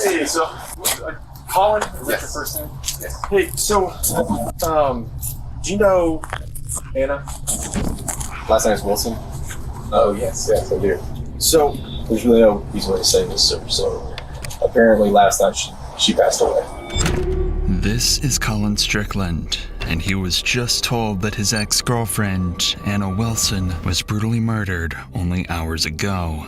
Hey, so, Colin, is that your first name? Yes. Hey, so, do you know Anna? Last name is Wilson? Oh, yes, I do. So, there's really no easy way to say this, sir. So, apparently last night she passed away. This is Colin Strickland, and he was just told that his ex-girlfriend, Anna Wilson, was brutally murdered only hours ago.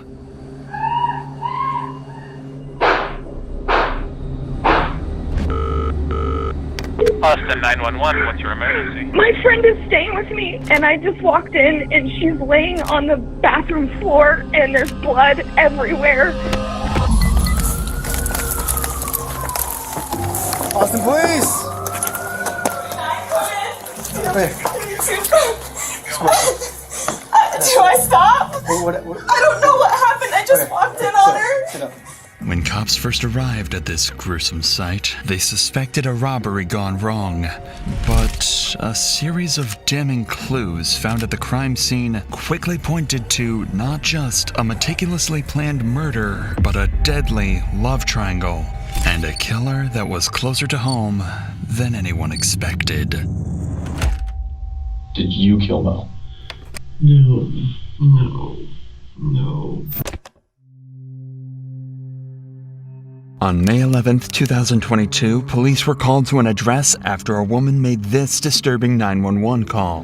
Austin 911, what's your emergency? My friend is staying with me, and I just walked in, and she's laying on the bathroom floor, and there's blood everywhere. Austin, please! Hey. Do I stop? What? I don't know what happened. I just walked in on her. Sit up. When cops first arrived at this gruesome site, they suspected a robbery gone wrong. But a series of damning clues found at the crime scene quickly pointed to not just a meticulously planned murder, but a deadly love triangle, and a killer that was closer to home than anyone expected. Did you kill Mel? No. On May 11th, 2022, police were called to an address after a woman made this disturbing 911 call.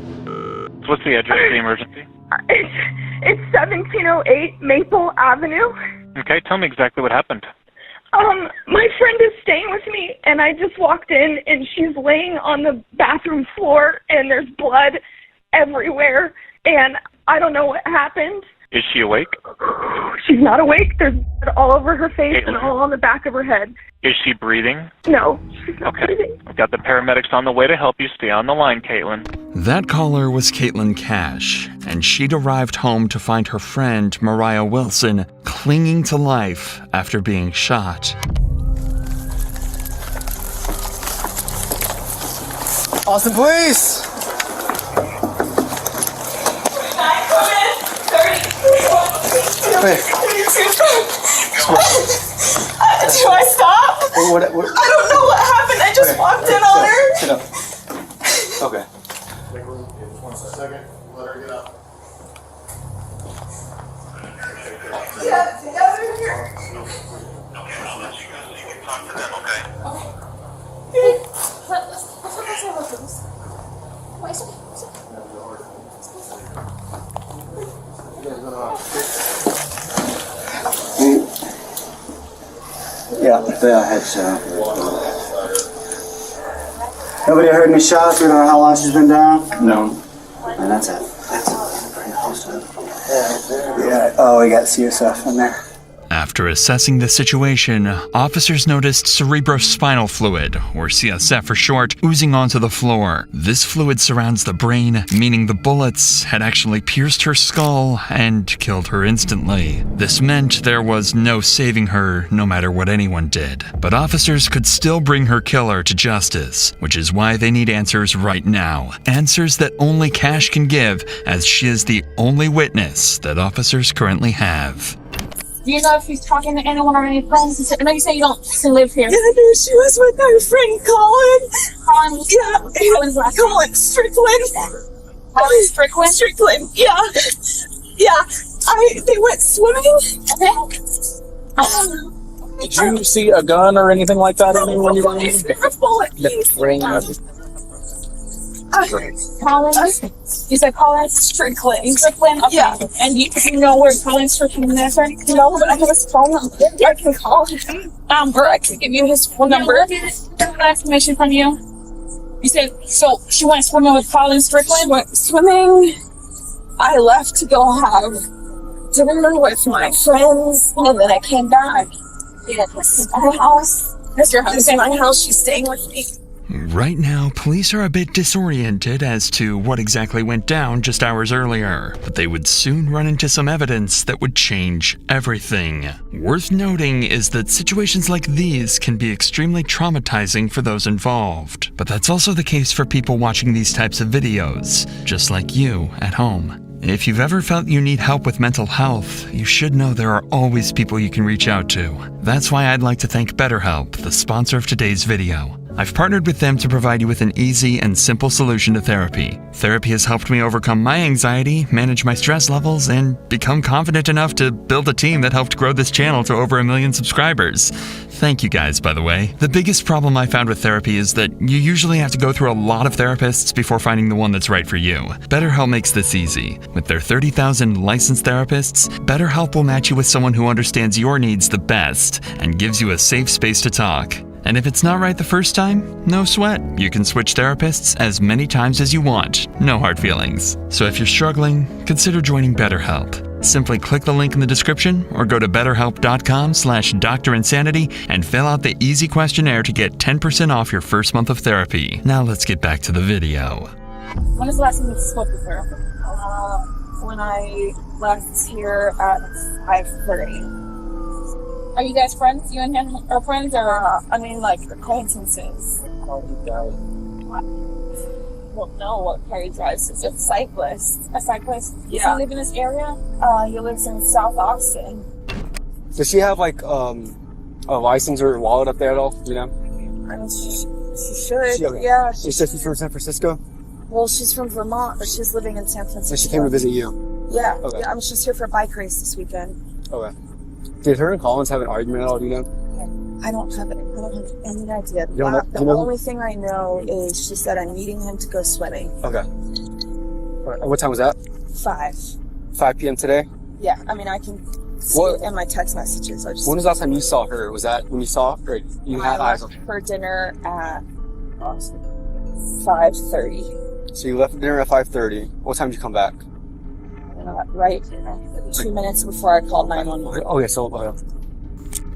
What's the address of the emergency? It's 1708 Maple Avenue. Okay, tell me exactly what happened. My friend is staying with me, and I just walked in, and she's laying on the bathroom floor, and there's blood everywhere, and I don't know what happened. Is she awake? She's not awake. There's blood all over her face and all on the back of her head. Is she breathing? No, she's not breathing. I've got the paramedics on the way to help you. Stay on the line, Caitlin. That caller was Caitlin Cash, and she'd arrived home to find her friend, Moriah Wilson, clinging to life after being shot. Austin, please! Hey. Do I stop? What? I don't know what happened. I just walked in on her. Sit up. Okay. Just 1 second. Let her get up. Yeah, together here. Okay, I'll let you go so you can talk to them, okay? Yeah, they are headshot. Nobody heard any shots? We don't know how long she's been down? No. And that's it. Pretty close to it. Yeah. Oh, we got CSF in there. After assessing the situation, officers noticed cerebrospinal fluid, or CSF for short, oozing onto the floor. This fluid surrounds the brain, meaning the bullets had actually pierced her skull and killed her instantly. This meant there was no saving her, no matter what anyone did. But officers could still bring her killer to justice, which is why they need answers right now. Answers that only Cash can give, as she is the only witness that officers currently have. Do you know if she's talking to anyone or any friends? I know you say you don't live here. Yeah, no, she was with her friend Colin. Colin? Colin's last name? Colin Strickland. Colin Strickland? Strickland, yeah. They went swimming. Okay. Did you see a gun or anything like that when you were in? A bullet piece. Colin? You said Colin Strickland? Strickland? Okay. Yeah. And you know where Colin Strickland is? No, but I have his phone number. I can call him. Or I can give you his phone number. That information from you. You said, so she went swimming with Colin Strickland? Went swimming. I left to go have dinner with my friends, and then I came back. Yeah, this is my house. That's your house? This is my house. She's staying with me. Right now, police are a bit disoriented as to what exactly went down just hours earlier, but they would soon run into some evidence that would change everything. Worth noting is that situations like these can be extremely traumatizing for those involved, but that's also the case for people watching these types of videos, just like you at home. If you've ever felt you need help with mental health, you should know there are always people you can reach out to. That's why I'd like to thank BetterHelp, the sponsor of today's video. I've partnered with them to provide you with an easy and simple solution to therapy. Therapy has helped me overcome my anxiety, manage my stress levels, and become confident enough to build a team that helped grow this channel to over 1 million subscribers. Thank you guys, by the way. The biggest problem I found with therapy is that you usually have to go through a lot of therapists before finding the one that's right for you. BetterHelp makes this easy. With their 30,000 licensed therapists, BetterHelp will match you with someone who understands your needs the best and gives you a safe space to talk. And if it's not right the first time, no sweat. You can switch therapists as many times as you want. No hard feelings. So if you're struggling, consider joining BetterHelp. Simply click the link in the description or go to betterhelp.com/DrInsanity and fill out the easy questionnaire to get 10% off your first month of therapy. Now let's get back to the video. When was the last time you spoke with her? When I left here at 5:30. Are you guys friends? You and him are friends, or I mean, like acquaintances. don't know what Perry drives? Is it A cyclist. a cyclist? Does Yeah. he live in this area? He lives in South Austin. Does she have like a license or a wallet up there at all? You know? I mean, she should. Okay. Yeah. She said she's from San Francisco, Well, she's from Vermont, but she's living in San Francisco. and she came to visit you. Yeah. Okay. Yeah. I'm just here for a bike race this weekend. Okay. Did her and Collins have an argument at all? Do you know? I don't have any idea. You don't know- The you know- only thing I know is she said I'm meeting him to go swimming. Okay. All right. What time was that? 5. 5 p.m. today. Yeah. I mean, I can see What- it in my text messages. I just When was the last time you saw her? Was that when you saw her? Or you had eyes on her? for dinner at 5:30. So you left for dinner at 5:30. What time did you come back? Right 2 minutes before I called 911. Oh yeah. So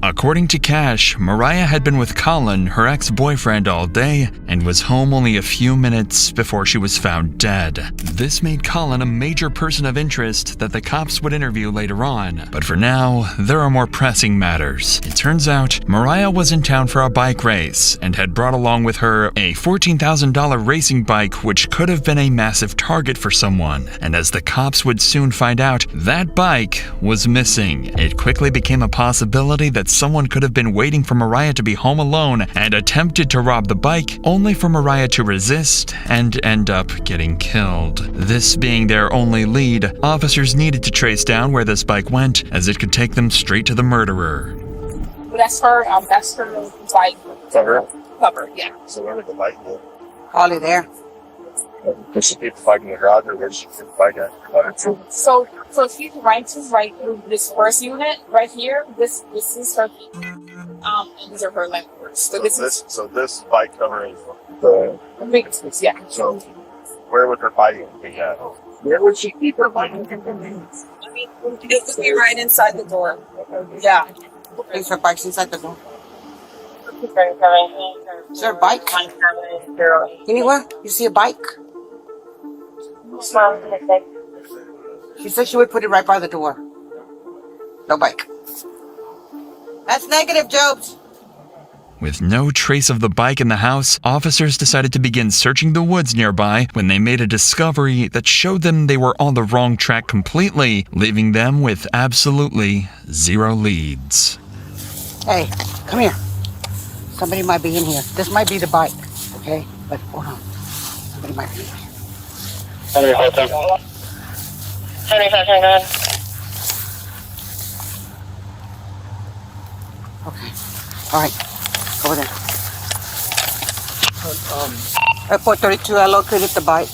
According to Cash, Moriah had been with Colin, her ex-boyfriend, all day and was home only a few minutes before she was found dead. This made Colin a major person of interest that the cops would interview later on. But for now, there are more pressing matters. It turns out Moriah was in town for a bike race and had brought along with her a $14,000 racing bike, which could have been a massive target for someone. And as the cops would soon find out, that bike was missing. It quickly became a possibility that someone could have been waiting for Moriah to be home alone and attempted to rob the bike, only for Moriah to resist and end up getting killed. This being their only lead, officers needed to trace down where this bike went, as it could take them straight to the murderer. That's her bike Cover. cover. Yeah. So where would the bike go? Probably there. Does she keep the bike in the garage, or where does she keep the bike at? So if you right this first unit right here, this is her and these are her landlords. So this bike cover is the. big yeah. So where would her bike be at? Where would she keep her bike? I mean, It would be right inside the door. Yeah. Is her bike's inside the door? Is there a bike? Anywhere? You see a bike? She said she would put it right by the door. No bike. That's negative, Jobs. With no trace of the bike in the house, officers decided to begin searching the woods nearby when they made a discovery that showed them they were on the wrong track completely, leaving them with absolutely zero leads. Hey, come here. Somebody might be in here. This might be the bike, okay? But hold on. Somebody might be in here. Okay. All right. Over there. At 432, I located the bike.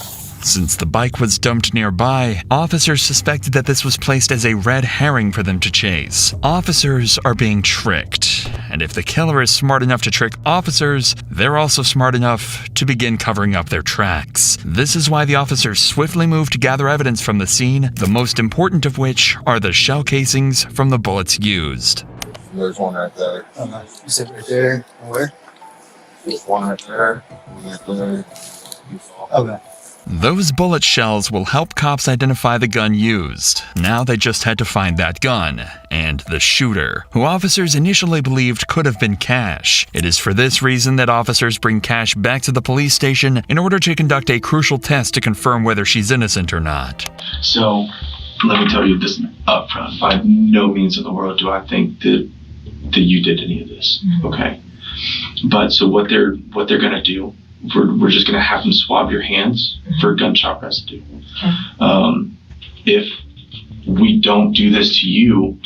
Since the bike was dumped nearby, officers suspected that this was placed as a red herring for them to chase. Officers are being tricked, and if the killer is smart enough to trick officers, they're also smart enough to begin covering up their tracks. This is why the officers swiftly moved to gather evidence from the scene, the most important of which are the shell casings from the bullets used. There's one right there. you said right there. Where? There's one right there. One right there. Okay. Those bullet shells will help cops identify the gun used. Now they just had to find that gun and the shooter, who officers initially believed could have been Cash. It is for this reason that officers bring Cash back to the police station in order to conduct a crucial test to confirm whether she's innocent or not. So, let me tell you this up front. By no means in the world do I think that you did any of this. Okay? But so what they're gonna do, we're just gonna have them swab your hands for gunshot residue. If we don't do this to you,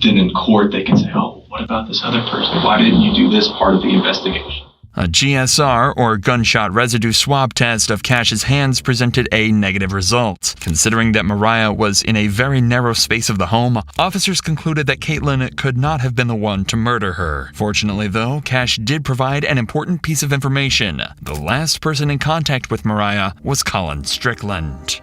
then in court they can say, oh, what about this other person? Why didn't you do this part of the investigation? A GSR, or gunshot residue swab test of Cash's hands, presented a negative result. Considering that Moriah was in a very narrow space of the home, officers concluded that Caitlin could not have been the one to murder her. Fortunately, though, Cash did provide an important piece of information. The last person in contact with Moriah was Colin Strickland.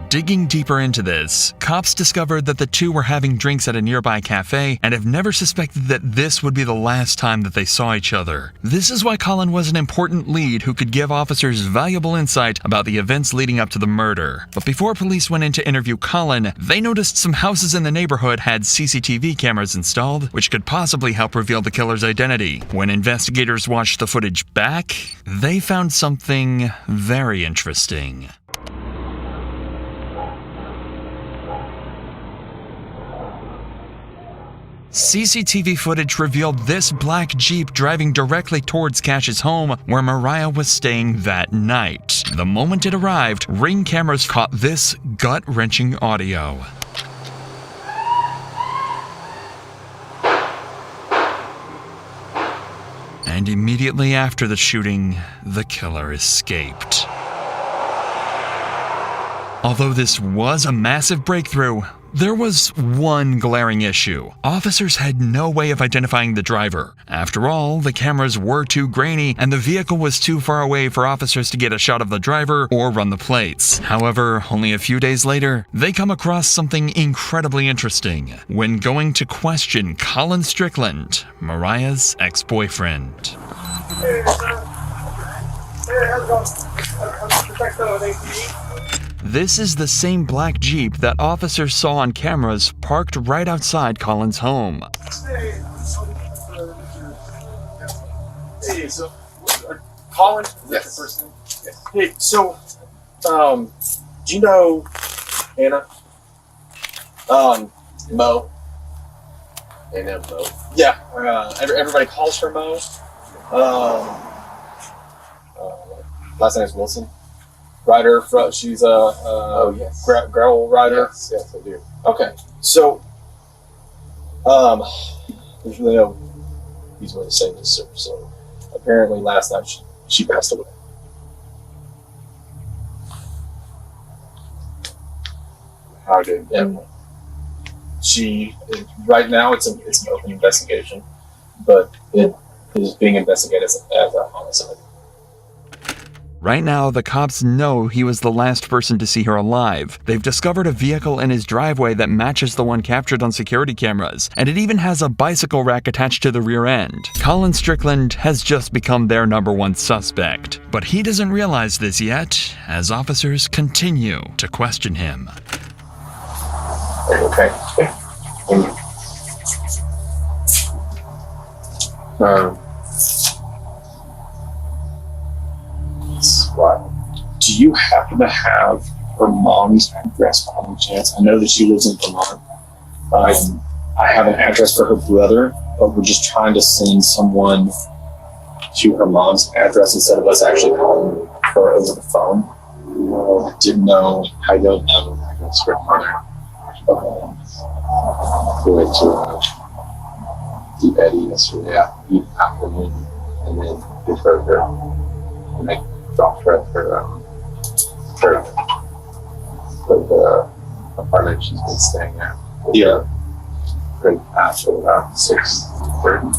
Digging deeper into this, cops discovered that the two were having drinks at a nearby cafe and have never suspected that this would be the last time that they saw each other. This is why Colin was an important lead who could give officers valuable insight about the events leading up to the murder. But before police went in to interview Colin, they noticed some houses in the neighborhood had CCTV cameras installed, which could possibly help reveal the killer's identity. When investigators watched the footage back, they found something very interesting. CCTV footage revealed this black Jeep driving directly towards Cash's home where Moriah was staying that night. The moment it arrived, Ring cameras caught this gut-wrenching audio. And immediately after the shooting, the killer escaped. Although this was a massive breakthrough, there was one glaring issue. Officers had no way of identifying the driver. After all, the cameras were too grainy and the vehicle was too far away for officers to get a shot of the driver or run the plates. However, only a few days later, they come across something incredibly interesting when going to question Colin Strickland, Moriah's ex-boyfriend. Hey, how's it going? This is the same black Jeep that officers saw on cameras parked right outside Colin's home. Hey, so Colin? Yes. Your first name? Yes. Hey, so do you know Anna? Mo. And then Mo. Yeah. Everybody calls her Mo. Last name is Wilson. Rider, she's a yes. gravel rider. Yes, I do. Okay, So, there's really no easy way to say this, sir. So apparently last night she passed away. how did She right now it's an open investigation, but it is being investigated as a homicide. Right now, the cops know he was the last person to see her alive. They've discovered a vehicle in his driveway that matches the one captured on security cameras, and it even has a bicycle rack attached to the rear end. Colin Strickland has just become their #1 suspect, but he doesn't realize this yet, as officers continue to question him. Okay. Do you happen to have her mom's address by any chance? I know that she lives in Vermont. I have an address for her brother, but we're just trying to send someone to her mom's address instead of us actually calling her over the phone. I didn't know. I don't have an address for her mother. We went to Deep Eddy yesterday afternoon, and then we drove her, and I dropped her at her the apartment she's been staying at. Yeah. Right after about 6:30.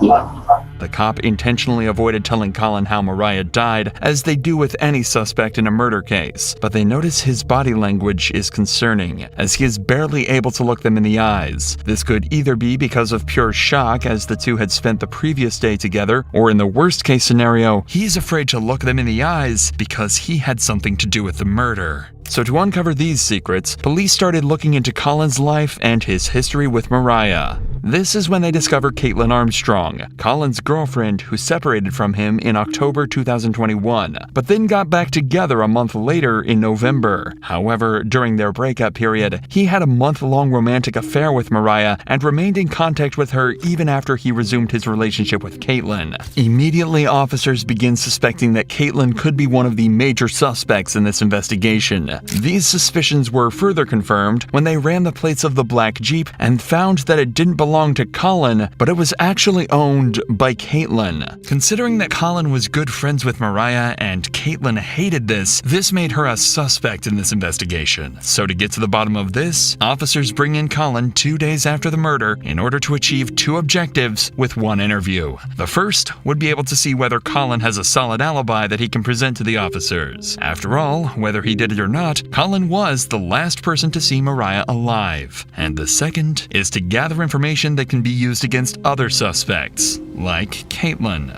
Yeah. The cop intentionally avoided telling Colin how Moriah died, as they do with any suspect in a murder case, but they notice his body language is concerning, as he is barely able to look them in the eyes. This could either be because of pure shock, as the two had spent the previous day together, or in the worst case scenario, he's afraid to look them in the eyes because he had something to do with the murder. So to uncover these secrets, police started looking into Colin's life and his history with Moriah. This is when they discover Caitlin Armstrong, Colin's girlfriend who separated from him in October 2021, but then got back together a month later in November. However, during their breakup period, he had a month-long romantic affair with Moriah and remained in contact with her even after he resumed his relationship with Caitlin. Immediately, officers begin suspecting that Caitlin could be one of the major suspects in this investigation. These suspicions were further confirmed when they ran the plates of the black Jeep and found that it didn't belong to Colin, but it was actually owned by Caitlin. Considering that Colin was good friends with Moriah and Caitlin hated this made her a suspect in this investigation. So to get to the bottom of this, officers bring in Colin 2 days after the murder in order to achieve two objectives with one interview. The first would be able to see whether Colin has a solid alibi that he can present to the officers. After all, whether he did it or not, Colin was the last person to see Moriah alive. And the second is to gather information that can be used against other suspects, like Caitlin.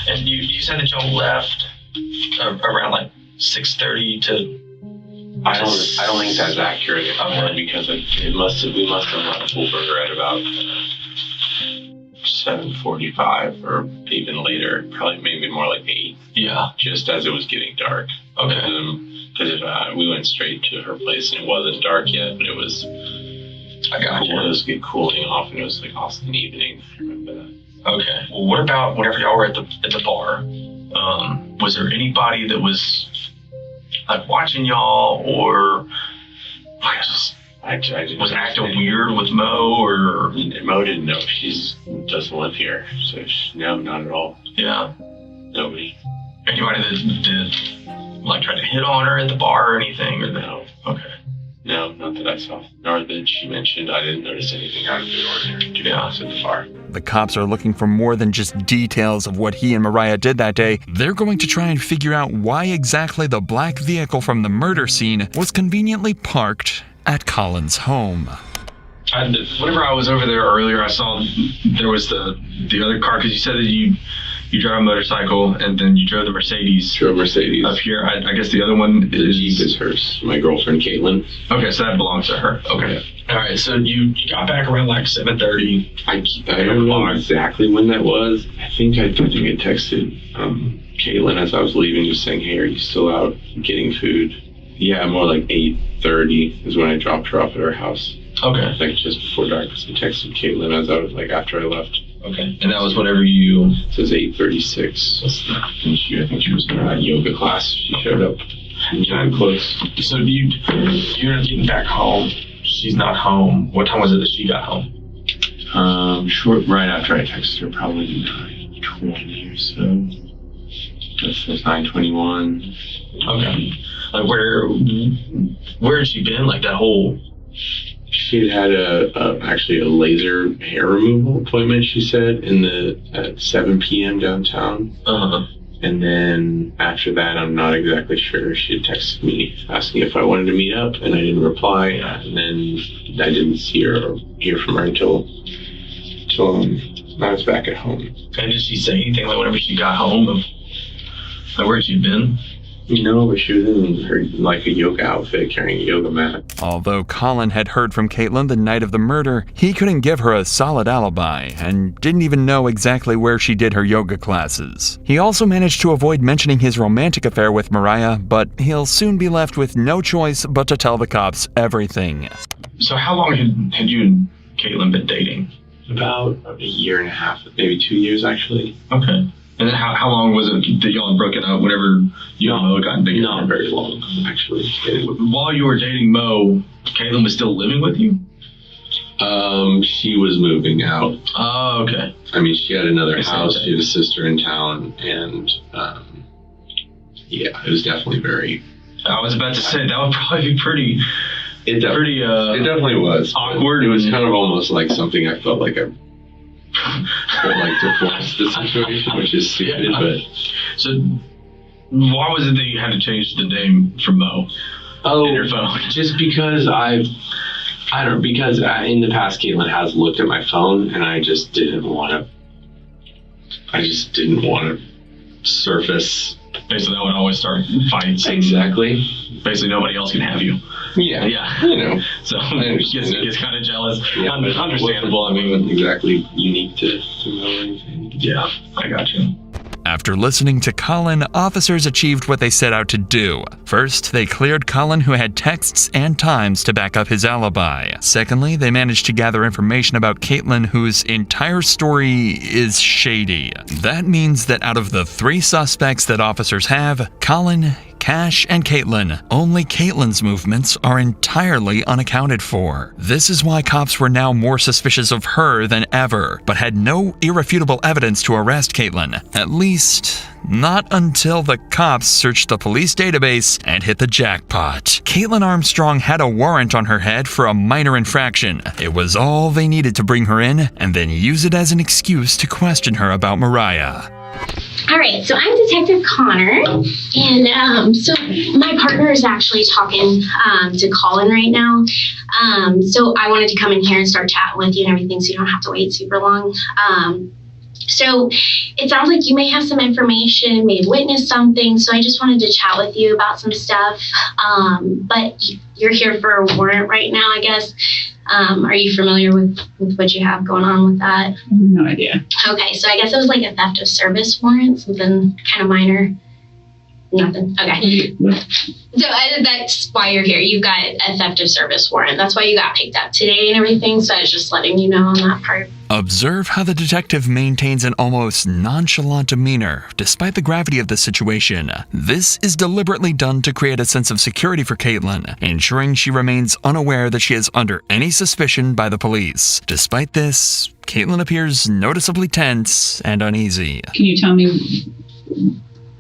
And you said that y'all left around like 6:30 to. I don't think that's accurate anymore, because we must have left over her at about 7:45 or even later, probably maybe more like 8. Yeah. Just as it was getting dark. Okay. Because we went straight to her place and it wasn't dark yet, but it was. I got cool. It was cooling off, and it was like awesome evening. I remember that. Okay. Well, what about whenever y'all were at the bar? Was there anybody that was like watching y'all, or like just was acting weird with Mo, or Mo didn't know. She doesn't live here, so no, not at all. Yeah. Nobody. Anybody that like tried to hit on her at the bar or anything, or no? Okay. No, not that I saw. Nor that she mentioned. I didn't notice anything out of the ordinary, to be honest, at the bar. The cops are looking for more than just details of what he and Moriah did that day. They're going to try and figure out why exactly the black vehicle from the murder scene was conveniently parked at Colin's home. Whenever I was over there earlier, I saw there was the other car, because you said that you drive a motorcycle and then you drove the Mercedes. Drove Mercedes up here. I guess the other one is. Jeep is hers. My girlfriend Caitlin. Okay, so that belongs to her. Okay. All right. So you got back around like 7:30. I don't know exactly when that was. I think I texted Caitlin as I was leaving, just saying, "Hey, are you still out getting food?" Yeah, more like 8:30 is when I dropped her off at her house. Okay. Like just before dark. So I texted Caitlin as I was like after I left. Okay. And that was whenever you. It says 8:36. I think she was in a yoga class. She showed up. Time close. So you're getting back home. She's not home. What time was it that she got home? Short right after I texted her, probably 9:20 or so. That says 9:21. Okay. Like where had she been? Like that whole. She had actually a laser hair removal appointment, she said, at 7 p.m. downtown. Uh-huh. And then after that, I'm not exactly sure. She had texted me asking if I wanted to meet up, and I didn't reply. And then I didn't see her or hear from her until I was back at home. And did she say anything like whenever she got home of like where she'd been? No, but she was in her like a yoga outfit, carrying a yoga mat. Although Colin had heard from Caitlin the night of the murder, he couldn't give her a solid alibi and didn't even know exactly where she did her yoga classes. He also managed to avoid mentioning his romantic affair with Moriah, but he'll soon be left with no choice but to tell the cops everything. So how long had you and Caitlin been dating? About a year and a half, maybe 2 years actually. Okay. And then how long was it that y'all had broken up whenever you and Mo got together? Not very long, actually. While you were dating Mo, Caitlin was still living with you? She was moving out. Oh, okay. I mean, she had another house. She had a sister in town, and yeah, it was definitely very. I was about to say that would probably be pretty. It definitely was awkward. It was kind of almost like something I felt like to force the situation, which is stupid. But so, why was it that you had to change the name from Mo in your phone? Just because because in the past Caitlin has looked at my phone, and I just didn't want to surface. Basically, that would always start fights. Exactly. Basically, nobody else can have you. Yeah. So gets kind of jealous. Yeah, Understandable. I mean, wasn't exactly unique to know anything. Yeah, I got you. After listening to Colin, officers achieved what they set out to do. First, they cleared Colin, who had texts and times to back up his alibi. Secondly, they managed to gather information about Caitlin, whose entire story is shady. That means that out of the 3 suspects that officers have, Colin, Cash, and Caitlin, only Caitlin's movements are entirely unaccounted for. This is why cops were now more suspicious of her than ever, but had no irrefutable evidence to arrest Caitlin. At least, not until the cops searched the police database and hit the jackpot. Caitlin Armstrong had a warrant on her head for a minor infraction. It was all they needed to bring her in, and then use it as an excuse to question her about Moriah. All right, so I'm Detective Connor, and so my partner is actually talking to Colin right now. So I wanted to come in here and start chatting with you and everything, so you don't have to wait super long. So it sounds like you may have some information, may have witnessed something, so I just wanted to chat with you about some stuff. But you're here for a warrant right now, I guess. Are you familiar with what you have going on with that? No idea. Okay, so I guess it was like a theft of service warrant, something kind of minor. Nothing. Okay. So that's why you're here. You've got a theft of service warrant. That's why you got picked up today and everything. So I was just letting you know on that part. Observe how the detective maintains an almost nonchalant demeanor, despite the gravity of the situation. This is deliberately done to create a sense of security for Caitlin, ensuring she remains unaware that she is under any suspicion by the police. Despite this, Caitlin appears noticeably tense and uneasy. Can you tell me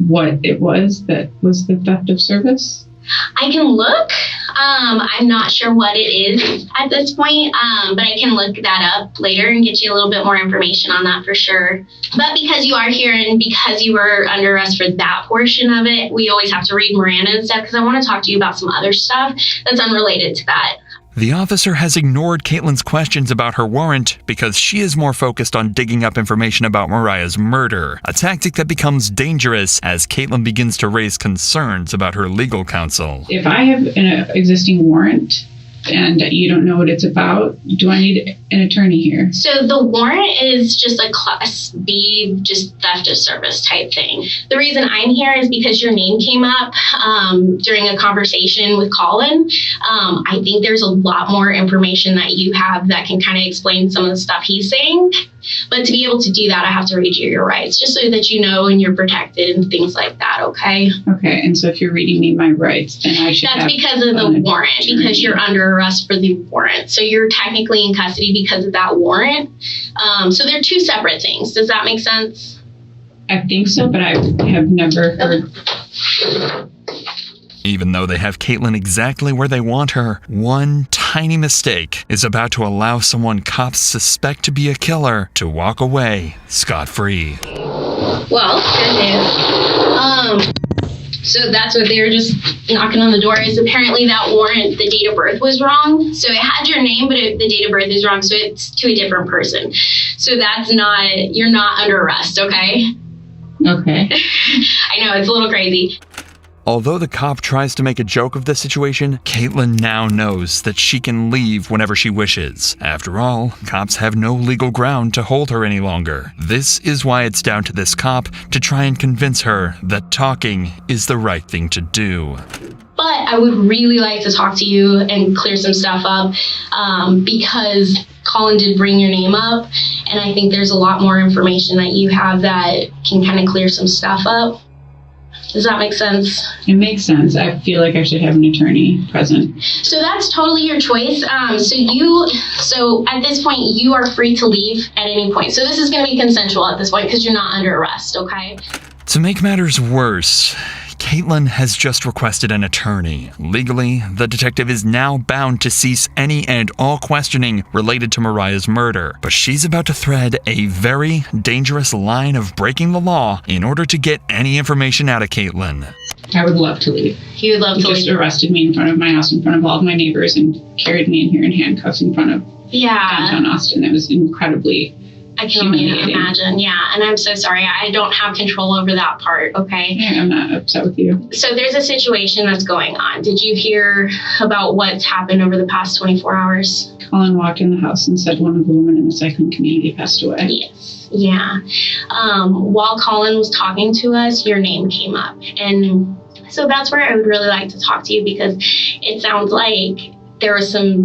what it was that was the theft of service? I can look. I'm not sure what it is at this point, but I can look that up later and get you a little bit more information on that for sure. But because you are here and because you were under arrest for that portion of it, we always have to read Miranda and stuff because I want to talk to you about some other stuff that's unrelated to that. The officer has ignored Caitlin's questions about her warrant because she is more focused on digging up information about Moriah's murder, a tactic that becomes dangerous as Caitlin begins to raise concerns about her legal counsel. If I have an existing warrant and you don't know what it's about, do I need an attorney here? So the warrant is just a Class B, just theft of service type thing. The reason I'm here is because your name came up during a conversation with Colin. I think there's a lot more information that you have that can kind of explain some of the stuff he's saying. But to be able to do that, I have to read you your rights, just so that you know and you're protected and things like that, okay? Okay, and so if you're reading me my rights, then I should That's because of the warrant, because you're under arrest for the warrant. So you're technically in custody because of that warrant. So they're 2 separate things. Does that make sense? I think so, but I have never heard. Even though they have Caitlin exactly where they want her, one tiny mistake is about to allow someone cops suspect to be a killer to walk away scot-free. Well, good news. So that's what they were just knocking on the door is apparently that warrant, the date of birth was wrong. So it had your name, but the date of birth is wrong. So it's to a different person. So you're not under arrest, okay? Okay. I know, it's a little crazy. Although the cop tries to make a joke of the situation, Caitlin now knows that she can leave whenever she wishes. After all, cops have no legal ground to hold her any longer. This is why it's down to this cop to try and convince her that talking is the right thing to do. But I would really like to talk to you and clear some stuff up because Colin did bring your name up, and I think there's a lot more information that you have that can kind of clear some stuff up. Does that make sense? It makes sense. I feel like I should have an attorney present. So that's totally your choice. So at this point, you are free to leave at any point. So this is going to be consensual at this point because you're not under arrest, okay? To make matters worse, Caitlin has just requested an attorney. Legally, the detective is now bound to cease any and all questioning related to Moriah's murder, but she's about to thread a very dangerous line of breaking the law in order to get any information out of Caitlin. I would love to leave. He would love to leave. Just arrested me in front of my house, in front of all of my neighbors, and carried me in here in handcuffs in front of downtown Austin. It was incredibly I can only imagine. Yeah. And I'm so sorry. I don't have control over that part. Okay. Yeah, I'm not upset with you. So there's a situation that's going on. Did you hear about what's happened over the past 24 hours? Colin walked in the house and said one of the women in the cycling community passed away. Yes. Yeah. While Colin was talking to us, your name came up. And so that's where I would really like to talk to you, because it sounds like there were some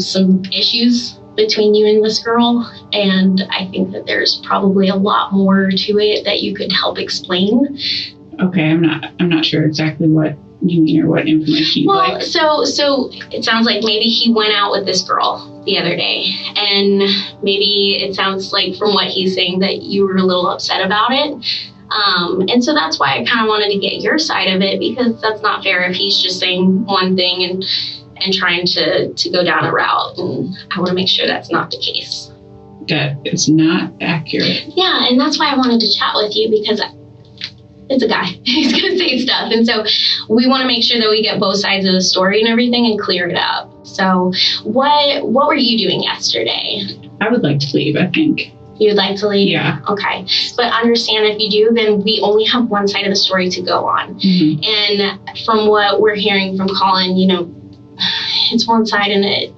issues between you and this girl, and I think that there's probably a lot more to it that you could help explain. Okay, I'm not sure exactly what you mean or what information you'd like. So it sounds like maybe he went out with this girl the other day, and maybe it sounds like from what he's saying that you were a little upset about it. And so that's why I kind of wanted to get your side of it, because that's not fair if he's just saying one thing and trying to go down a route, and I want to make sure that's not the case. That it's not accurate. Yeah, and that's why I wanted to chat with you, because it's a guy. He's going to say stuff, and so we want to make sure that we get both sides of the story and everything and clear it up. So what were you doing yesterday? I would like to leave, I think. You'd like to leave? Yeah. Okay. But understand, if you do, then we only have one side of the story to go on. Mm-hmm. And from what we're hearing from Colin, it's one side, and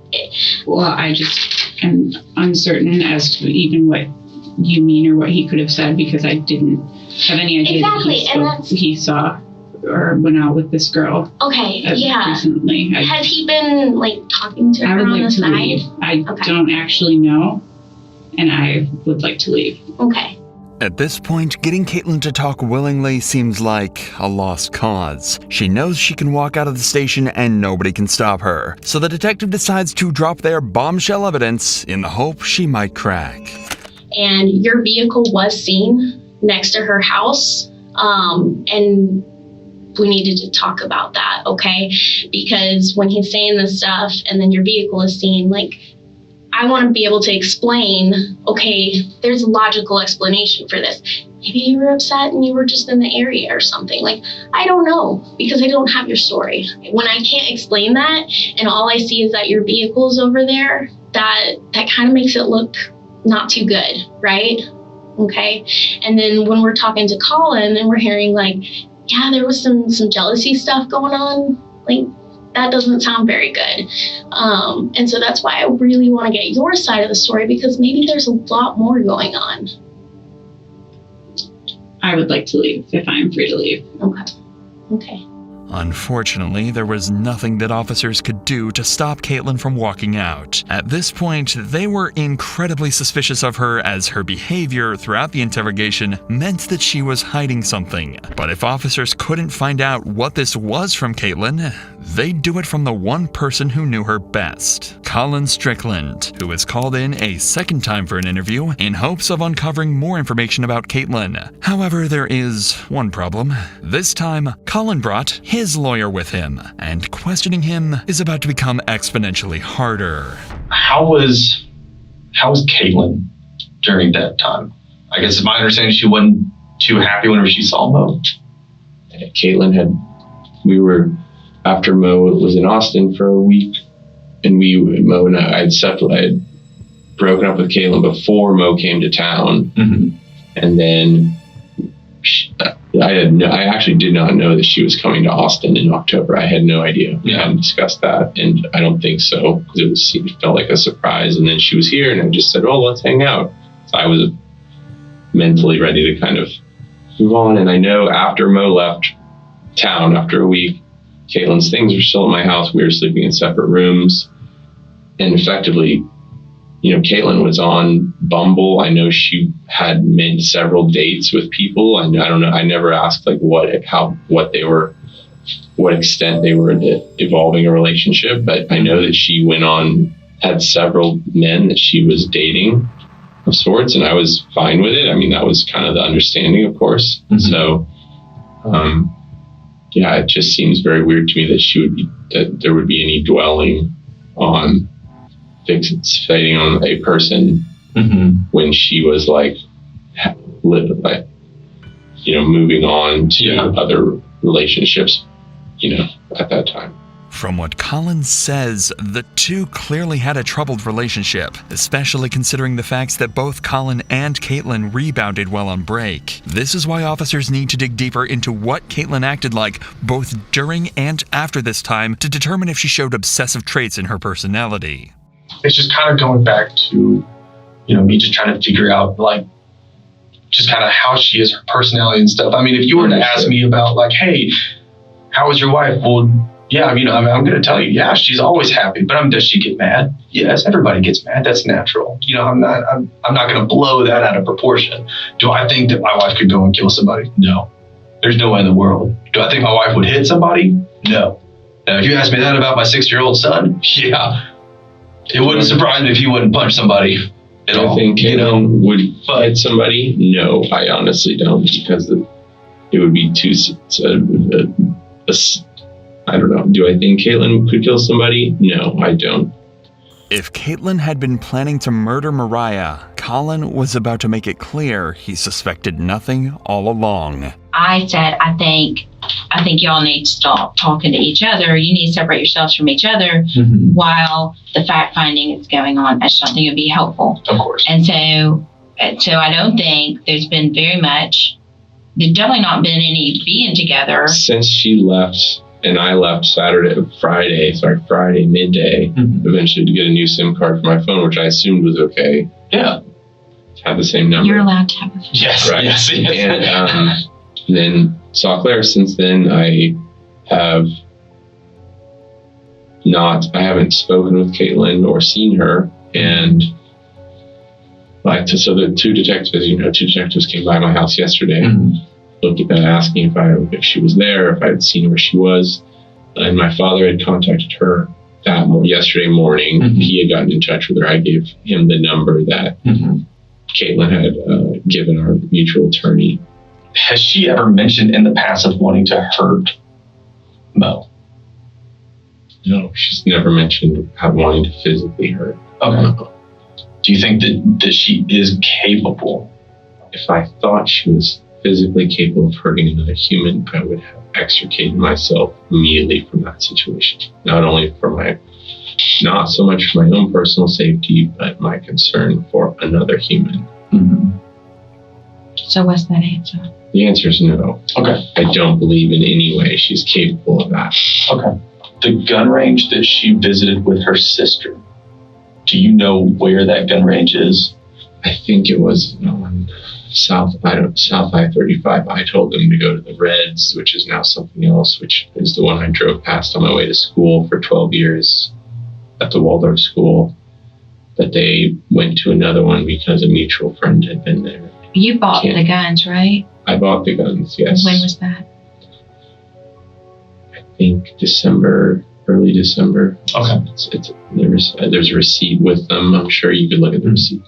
well, I just am uncertain as to even what you mean or what he could have said, because I didn't have any idea that he saw or went out with this girl. Okay, yeah. Recently. Has he been talking to her on the side? Leave. I don't actually know, and I would like to leave. Okay. At this point, getting Caitlin to talk willingly seems like a lost cause. She knows she can walk out of the station and nobody can stop her. So the detective decides to drop their bombshell evidence in the hope she might crack. And your vehicle was seen next to her house. And we needed to talk about that, okay? Because when he's saying this stuff and then your vehicle is seen, I want to be able to explain, okay, there's a logical explanation for this. Maybe you were upset and you were just in the area or something. I don't know, because I don't have your story. When I can't explain that and all I see is that your vehicle's over there, that kind of makes it look not too good, right? Okay. And then when we're talking to Colin and we're hearing yeah, there was some jealousy stuff going on, that doesn't sound very good. And so that's why I really want to get your side of the story, because maybe there's a lot more going on. I would like to leave if I am free to leave. Okay. Unfortunately, there was nothing that officers could do to stop Caitlin from walking out. At this point, they were incredibly suspicious of her, as her behavior throughout the interrogation meant that she was hiding something. But if officers couldn't find out what this was from Caitlin, they'd do it from the one person who knew her best, Colin Strickland, who was called in a second time for an interview in hopes of uncovering more information about Caitlin. However, there is one problem. This time, Colin brought his lawyer with him, and questioning him is about to become exponentially harder. How was Caitlin during that time? I guess my understanding, she wasn't too happy whenever she saw Mo. Caitlin after Mo was in Austin for a week, and Mo and I had broken up with Caitlin before Mo came to town. Mm-hmm. And then I actually did not know that she was coming to Austin in October. I had no idea. We hadn't discussed that, and I don't think so, because it felt like a surprise. And then she was here, and I just said, let's hang out. So I was mentally ready to kind of move on. And I know after Mo left town after a week, Caitlin's things were still at my house. We were sleeping in separate rooms, and effectively, Caitlin was on Bumble. I know she had made several dates with people. I don't know. I never asked what extent they were evolving a relationship, but I know that she had several men that she was dating of sorts, and I was fine with it. I mean, that was kind of the understanding, of course. Mm-hmm. So, yeah, it just seems very weird to me that there would be any dwelling on fixating on a person when she was like moving on to other relationships, at that time. From what Colin says, the two clearly had a troubled relationship, especially considering the facts that both Colin and Caitlin rebounded while on break. This is why officers need to dig deeper into what Caitlin acted like both during and after this time to determine if she showed obsessive traits in her personality. It's just kind of going back to, me just trying to figure out, just kind of how she is, her personality and stuff. I mean, if you were to ask me about, hey, how was your wife? Well, yeah, I'm going to tell you, yeah, she's always happy. But does she get mad? Yes, everybody gets mad. That's natural. I'm not going to blow that out of proportion. Do I think that my wife could go and kill somebody? No. There's no way in the world. Do I think my wife would hit somebody? No. Now, if you ask me that about my 6-year-old son, yeah, it wouldn't surprise me if he wouldn't punch somebody at all. I think Caitlin would hit somebody. No, I honestly don't, because it would be too. I don't know. Do I think Caitlin could kill somebody? No, I don't. If Caitlin had been planning to murder Moriah, Colin was about to make it clear he suspected nothing all along. I said, I think y'all need to stop talking to each other. You need to separate yourselves from each other while the fact finding is going on. I just don't think it would be helpful. Of course. And so I don't think there's been very much. There's definitely not been any being together since she left. And I left Friday midday, eventually to get a new SIM card for my phone, which I assumed was okay. Yeah. Had the same number. You're allowed to have a phone. Yes. Right. Yes. And then saw Claire. Since then, I haven't spoken with Caitlin or seen her. And so the two detectives came by my house yesterday. Asking if she was there, if I had seen where she was. And my father had contacted her yesterday morning. He had gotten in touch with her. I gave him the number that Caitlin had given our mutual attorney. Has she ever mentioned in the past of wanting to hurt Mo? No, she's never mentioned wanting to physically hurt. Okay. Do you think that she is capable? If I thought she was physically capable of hurting another human, I would have extricated myself immediately from that situation. Not only not so much for my own personal safety, but my concern for another human. So what's that answer? The answer is no. Okay. I don't believe in any way she's capable of that. Okay. The gun range that she visited with her sister, do you know where that gun range is? I think it was on South I-35. I told them to go to the Reds, which is now something else, which is the one I drove past on my way to school for 12 years at the Waldorf school. But they went to another one because a mutual friend had been there. You bought the guns, right? I bought the guns, yes. When was that? I think early December. Okay. There's a receipt with them. I'm sure you could look at the receipt.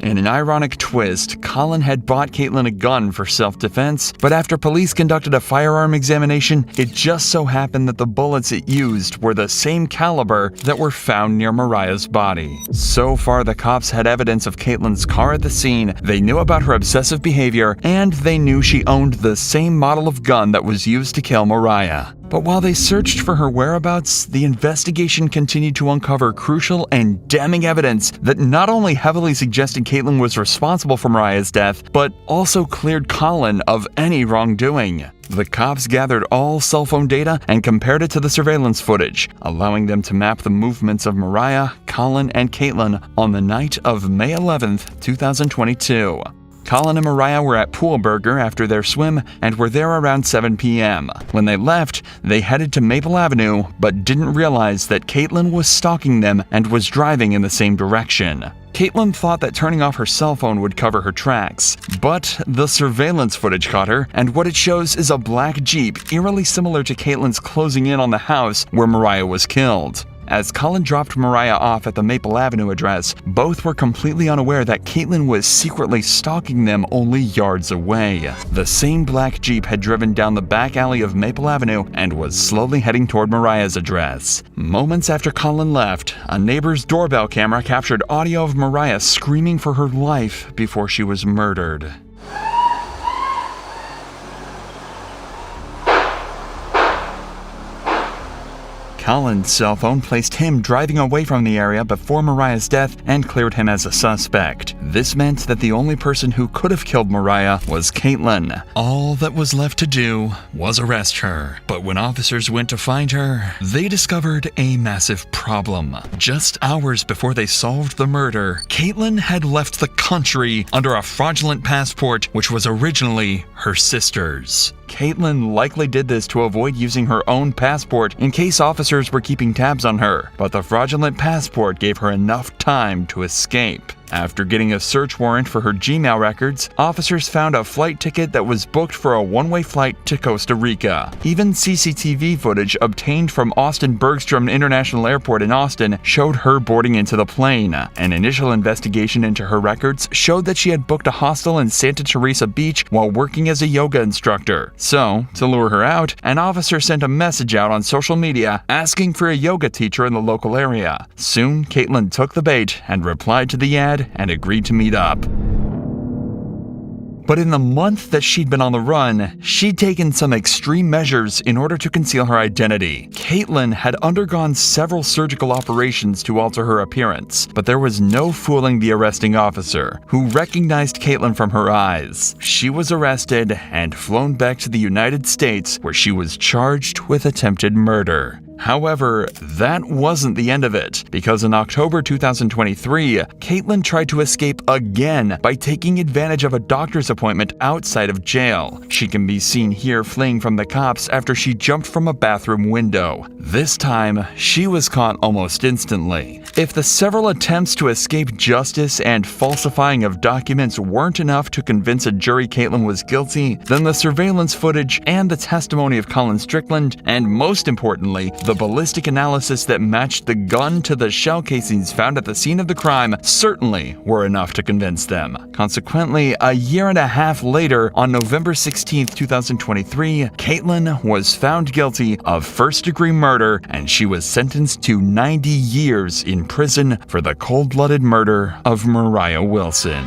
In an ironic twist, Colin had bought Caitlin a gun for self-defense, but after police conducted a firearm examination, it just so happened that the bullets it used were the same caliber that were found near Moriah's body. So far, the cops had evidence of Caitlin's car at the scene, they knew about her obsessive behavior, and they knew she owned the same model of gun that was used to kill Moriah. But while they searched for her whereabouts, the investigation continued to uncover crucial and damning evidence that not only heavily suggested Caitlin was responsible for Moriah's death, but also cleared Colin of any wrongdoing. The cops gathered all cell phone data and compared it to the surveillance footage, allowing them to map the movements of Moriah, Colin, and Caitlin on the night of May 11th, 2022. Colin and Moriah were at Pool Burger after their swim and were there around 7 p.m. When they left, they headed to Maple Avenue, but didn't realize that Caitlin was stalking them and was driving in the same direction. Caitlin thought that turning off her cell phone would cover her tracks, but the surveillance footage caught her, and what it shows is a black Jeep eerily similar to Caitlin's closing in on the house where Moriah was killed. As Colin dropped Moriah off at the Maple Avenue address, both were completely unaware that Caitlin was secretly stalking them only yards away. The same black Jeep had driven down the back alley of Maple Avenue and was slowly heading toward Moriah's address. Moments after Colin left, a neighbor's doorbell camera captured audio of Moriah screaming for her life before she was murdered. Colin's cell phone placed him driving away from the area before Moriah's death and cleared him as a suspect. This meant that the only person who could have killed Moriah was Caitlin. All that was left to do was arrest her. But when officers went to find her, they discovered a massive problem. Just hours before they solved the murder, Caitlin had left the country under a fraudulent passport which was originally her sister's. Caitlin likely did this to avoid using her own passport in case officers were keeping tabs on her, but the fraudulent passport gave her enough time to escape. After getting a search warrant for her Gmail records, officers found a flight ticket that was booked for a one-way flight to Costa Rica. Even CCTV footage obtained from Austin Bergstrom International Airport in Austin showed her boarding into the plane. An initial investigation into her records showed that she had booked a hostel in Santa Teresa Beach while working as a yoga instructor. So, to lure her out, an officer sent a message out on social media asking for a yoga teacher in the local area. Soon, Caitlin took the bait and replied to the ad and agreed to meet up. But in the month that she'd been on the run, she'd taken some extreme measures in order to conceal her identity. Caitlin had undergone several surgical operations to alter her appearance, but there was no fooling the arresting officer, who recognized Caitlin from her eyes. She was arrested and flown back to the United States, where she was charged with attempted murder. However, that wasn't the end of it, because in October 2023, Caitlin tried to escape again by taking advantage of a doctor's appointment outside of jail. She can be seen here fleeing from the cops after she jumped from a bathroom window. This time, she was caught almost instantly. If the several attempts to escape justice and falsifying of documents weren't enough to convince a jury Caitlin was guilty, then the surveillance footage and the testimony of Colin Strickland, and most importantly, the ballistic analysis that matched the gun to the shell casings found at the scene of the crime certainly were enough to convince them. Consequently, a year and a half later, on November 16, 2023, Caitlin was found guilty of first-degree murder, and she was sentenced to 90 years in prison for the cold-blooded murder of Moriah Wilson.